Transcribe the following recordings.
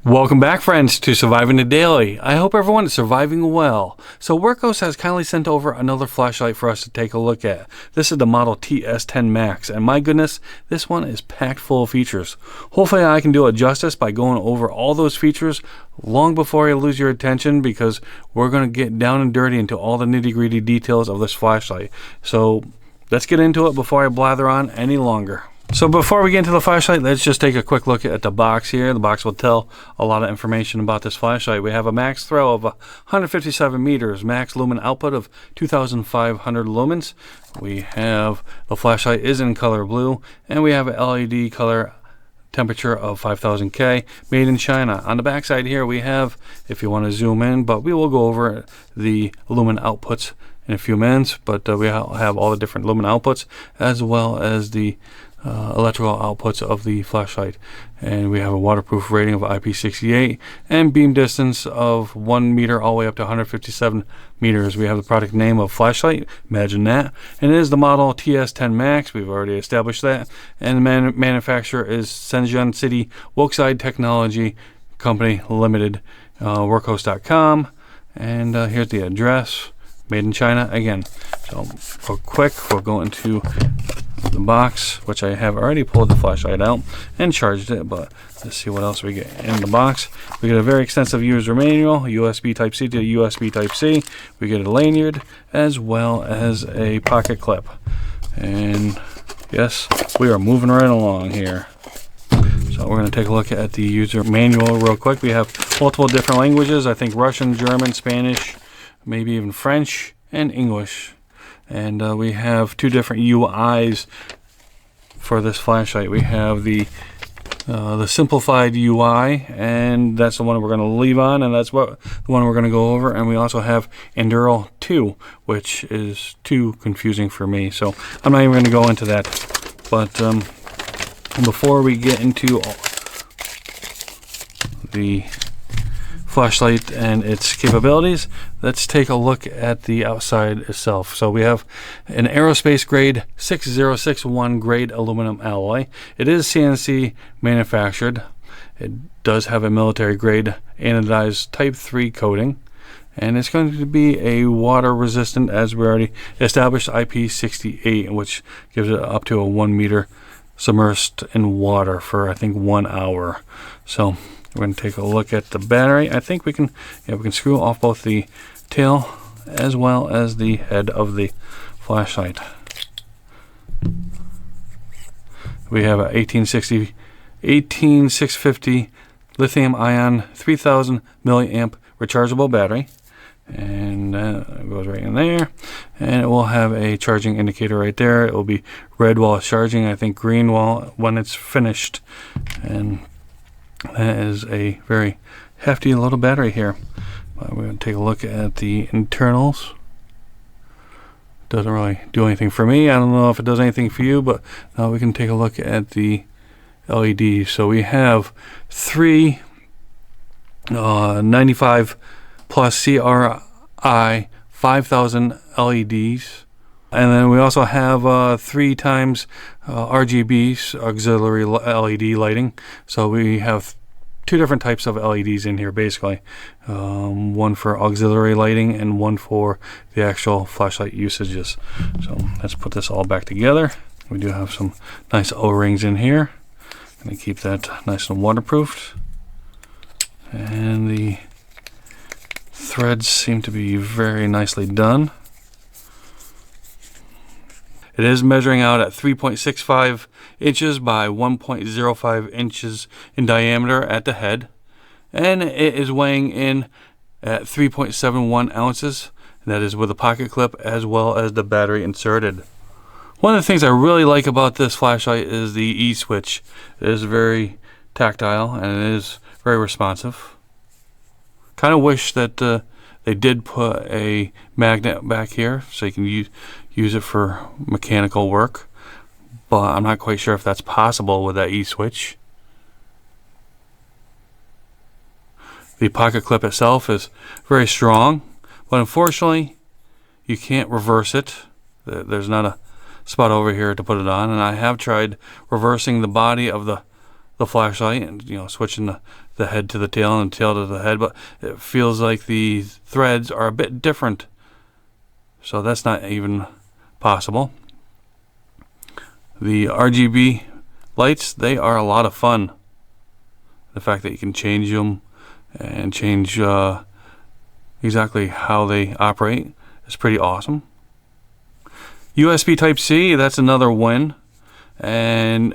Welcome back, friends, to Surviving the Daily. I hope everyone is surviving well. So Wurkkos has kindly sent over another flashlight for us to take a look at. This is the model TS10 Max, and my goodness, this one is packed full of features. Hopefully I can do it justice by going over all those features long before you lose your attention, because we're going to get down and dirty into all the nitty-gritty details of this flashlight. So let's get into it before I blather on any longer. So before we get into the flashlight, let's just take a quick look at the box here. The box will tell a lot of information about this flashlight. We have a max throw of 157 meters, max lumen output of 2,500 lumens. We have the flashlight is in color blue, and we have an LED color temperature of 5000 K, made in China. On the back side here we have, if you want to zoom in, but we will go over the lumen outputs in a few minutes, but we have all the different lumen outputs as well as the electrical outputs of the flashlight, and we have a waterproof rating of IP68 and beam distance of 1 meter all the way up to 157 meters. We have the product name of flashlight, imagine that, and it is the model TS10 Max. We've already established that, and the manufacturer is Shenzhen City Wurkkos Technology Company Limited, Wurkkos.com, and here's the address, made in China again. So real quick, we'll go into the box, which I have already pulled the flashlight out and charged it, but let's see what else we get in the box. We get a very extensive user manual, USB Type-C to USB Type-C. We get a lanyard as well as a pocket clip. And yes, we are moving right along here. So we're going to take a look at the user manual real quick. We have multiple different languages, I think Russian, German, Spanish, maybe even French and English. And we have two different UIs for this flashlight. We have the simplified UI, and that's the one we're going to leave on, and that's the one we're going to go over. And we also have Enduro 2, which is too confusing for me, so I'm not even going to go into that. But before we get into the flashlight and its capabilities, let's take a look at the outside itself. So we have an aerospace grade 6061 grade aluminum alloy. It is CNC manufactured. It does have a military grade anodized type 3 coating, and it's going to be a water resistant, as we already established, IP68, which gives it up to a 1 meter submerged in water for I think 1 hour. So we're going to take a look at the battery. I think we can screw off both the tail as well as the head of the flashlight. We have a 18650 lithium ion 3000 milliamp rechargeable battery, and it goes right in there, and it will have a charging indicator right there. It will be red while it's charging, I think green when it's finished, and that is a very hefty little battery here. We're going to take a look at the internals. Doesn't really do anything for me. I don't know if it does anything for you, but now we can take a look at the LEDs. So we have three 95 plus CRI 5000 LEDs. And then we also have 3 times RGBs, auxiliary LED lighting. So we have 2 different types of LEDs in here, basically. One for auxiliary lighting and one for the actual flashlight usages. So let's put this all back together. We do have some nice O-rings in here. Going to keep that nice and waterproofed. And the threads seem to be very nicely done. It is measuring out at 3.65 inches by 1.05 inches in diameter at the head, and it is weighing in at 3.71 ounces. That is with a pocket clip as well as the battery inserted. One of the things I really like about this flashlight is the E-switch. It is very tactile and it is very responsive. Kind of wish that they did put a magnet back here so you can use it for mechanical work, but I'm not quite sure if that's possible with that E-switch. The pocket clip itself is very strong, but unfortunately you can't reverse it. There's not a spot over here to put it on, and I have tried reversing the body of the flashlight and switching the the head to the tail and the tail to the head, but it feels like the threads are a bit different. So that's not even possible. The RGB lights, they are a lot of fun. The fact that you can change them and change exactly how they operate is pretty awesome. USB Type-C, that's another win. And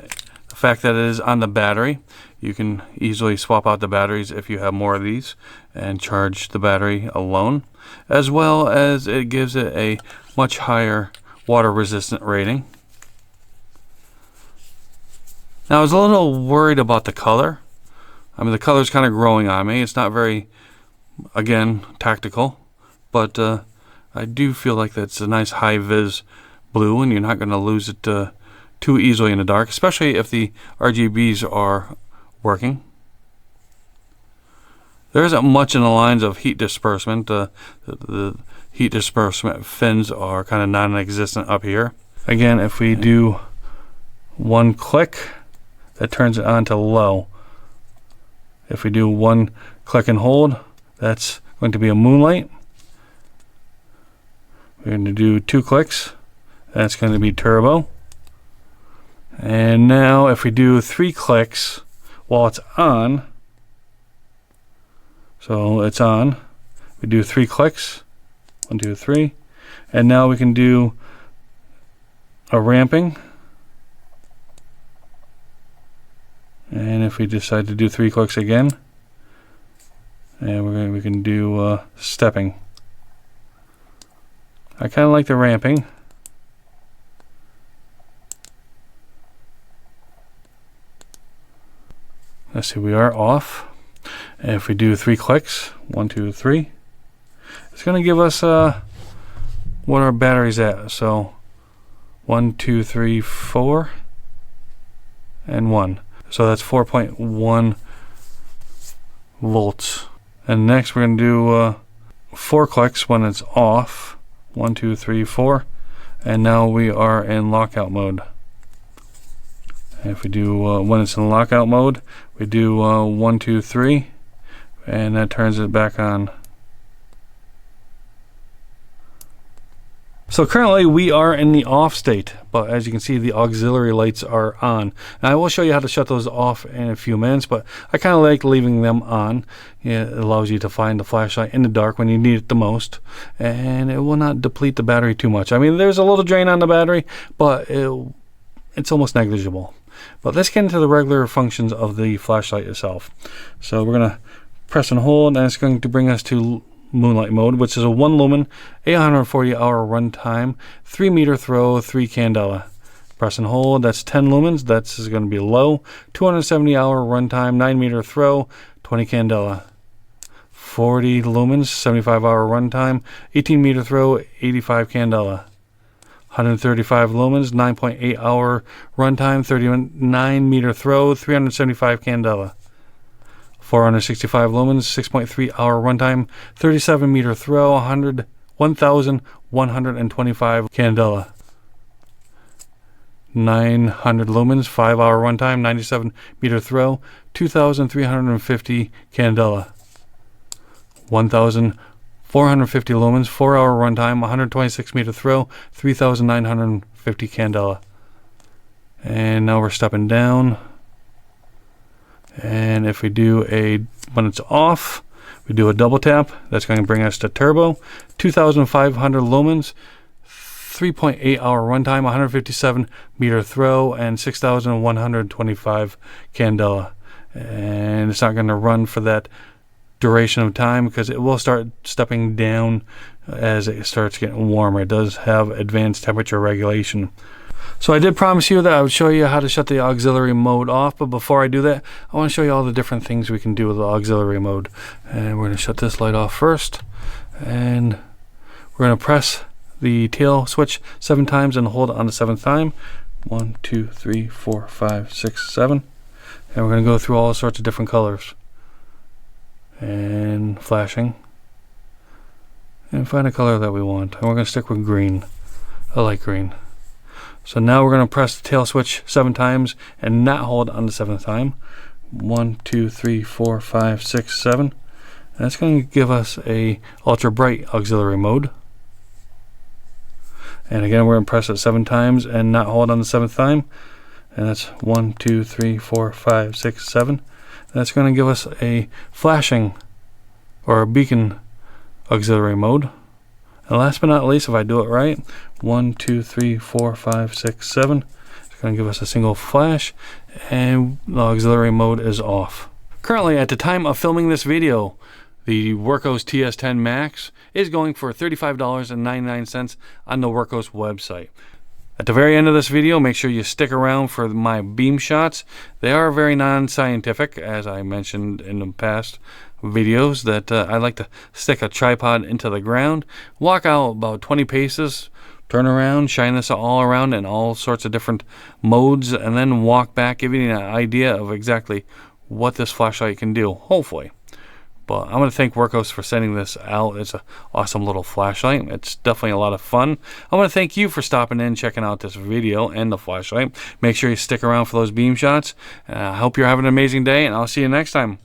the fact that it is on the battery, you can easily swap out the batteries if you have more of these and charge the battery alone, as well as it gives it a much higher water resistant rating. Now I was a little worried about the color. I mean, the color's kind of growing on me. It's not very, again, tactical, but I do feel like that's a nice high vis blue, and you're not going to lose it too easily in the dark, especially if the RGBs are working. There isn't much in the lines of heat disbursement. The heat disbursement fins are kind of non-existent up here. Again, if we do one click, that turns it on to low. If we do one click and hold, that's going to be a moonlight. We're going to do 2 clicks, that's going to be turbo. And now if we do 3 clicks while it's on, so it's on, we do 3 clicks, 1, 2, 3, and now we can do a ramping. And if we decide to do 3 clicks again, and we can do stepping. I kind of like the ramping. Let's see, we are off. And if we do 3 clicks, 1, 2, 3, it's going to give us what our battery's at. So 1, 2, 3, 4, and 1. So that's 4.1 volts. And next we're going to do 4 clicks when it's off. 1, 2, 3, 4. And now we are in lockout mode. And if we do when it's in lockout mode, we do 1, 2, 3, and that turns it back on. So currently we are in the off state, but as you can see, the auxiliary lights are on. And I will show you how to shut those off in a few minutes, but I kind of like leaving them on. It allows you to find the flashlight in the dark when you need it the most, and it will not deplete the battery too much. I mean, there's a little drain on the battery, but it's almost negligible. But let's get into the regular functions of the flashlight itself. So we're going to press and hold, and it's going to bring us to moonlight mode, which is a 1 lumen, 840 hour runtime, 3 meter throw, 3 candela. Press and hold, that's 10 lumens, that's going to be low, 270 hour runtime, 9 meter throw, 20 candela. 40 lumens, 75 hour runtime, 18 meter throw, 85 candela. 135 lumens, 9.8 hour runtime, 39 meter throw, 375 candela. 465 lumens, 6.3 hour runtime, 37 meter throw, 1,125 candela. 900 lumens, 5 hour runtime, 97 meter throw, 2,350 candela. 1,450 lumens, 4 hour runtime, 126 meter throw, 3,950 candela. And now we're stepping down. And if we do when it's off, we do a double tap, that's going to bring us to turbo, 2,500 lumens, 3.8 hour runtime, 157 meter throw, and 6,125 candela. And it's not going to run for that duration of time because it will start stepping down as it starts getting warmer. It does have advanced temperature regulation. So I did promise you that I would show you how to shut the auxiliary mode off, but before I do that, I want to show you all the different things we can do with the auxiliary mode. And we're going to shut this light off first, and we're going to press the tail switch 7 times and hold it on the 7th time. 1, 2, 3, 4, 5, 6, 7. And we're going to go through all sorts of different colors. And flashing. And find a color that we want. And we're going to stick with green. I like green. So now we're going to press the tail switch 7 times and not hold on the 7th time. 1, 2, 3, 4, 5, 6, 7. And it's going to give us a ultra bright auxiliary mode. And again, we're going to press it 7 times and not hold on the 7th time. And that's 1, 2, 3, 4, 5, 6, 7. That's going to give us a flashing or a beacon auxiliary mode. And last but not least, if I do it right, 1, 2, 3, 4, 5, 6, 7. It's going to give us a single flash, and the auxiliary mode is off. Currently, at the time of filming this video, the Wurkkos TS10 Max is going for $35.99 on the Wurkkos website. At the very end of this video, make sure you stick around for my beam shots. They are very non-scientific, as I mentioned in the past videos, that I like to stick a tripod into the ground, walk out about 20 paces, turn around, shine this all around in all sorts of different modes, and then walk back, giving you an idea of exactly what this flashlight can do, hopefully. But I want to thank Wurkkos for sending this out. It's an awesome little flashlight. It's definitely a lot of fun. I want to thank you for stopping in, checking out this video and the flashlight. Make sure you stick around for those beam shots. I hope you're having an amazing day, and I'll see you next time.